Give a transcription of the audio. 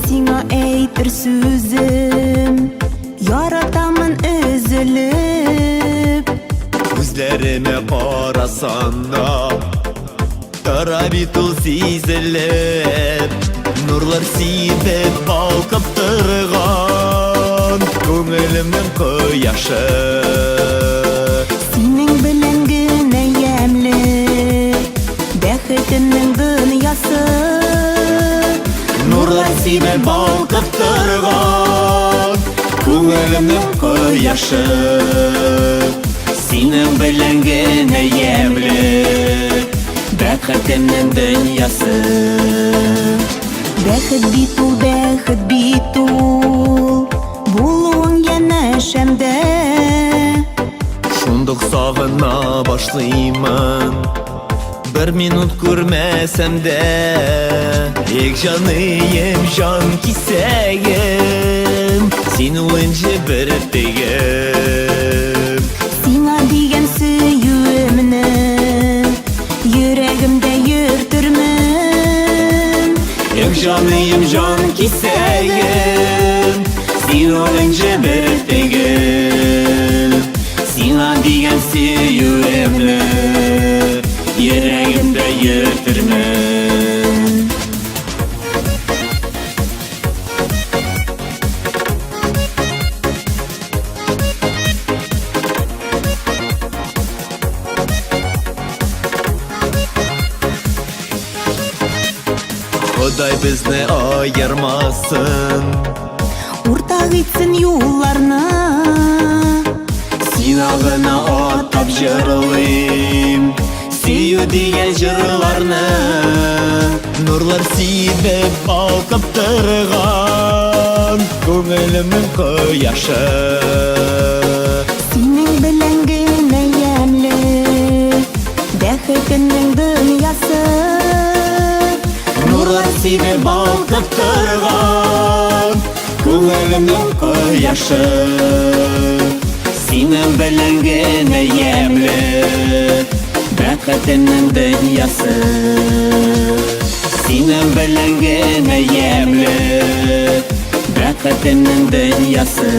Сиңа әйтер сүзем, яратамын өзелеп. Күзләремә карасаң да, тора бит ул сизелеп. Нурлар сибеп балкып торган күңелемнең кояшы. Синең белән генә ямьле бәхетемнең дөньясы. Нурлар сибеп балкып торган күңелемнең кояшы. Синең белән генә ямьле бәхетемнең дөньясы. Бәхет бит ул, бәхет бит ул, булуың янәшәмдә. Шундук сагына башлыймын, бер минут күрмәсәм дә. Ек җаныем, җан кисәгем, син үленче бер тегем. Сиңа дигән сөюемне йөрәгемдә йөртермен. Ек җаныем, җан кисәгем, син үленче бер тегем. Сиңа дигән сөюемне йөрәгемдә йөртермен. Ходай безне аермасын, Уртак итсен юлларны, сиңа гына атап җырлыйм сөю дигән җырларны. Нурлар сибеп балкып торган күңелемнең кояшы. синең белән генә ямьле бәхетемнең дөньясы. Нурлар сибеп балкып торган күңелемнең кояшы. Синең белән генә ямьле бәхетемнең дөньясы. Синең белән генә ямьле бәхетемнең дөньясы.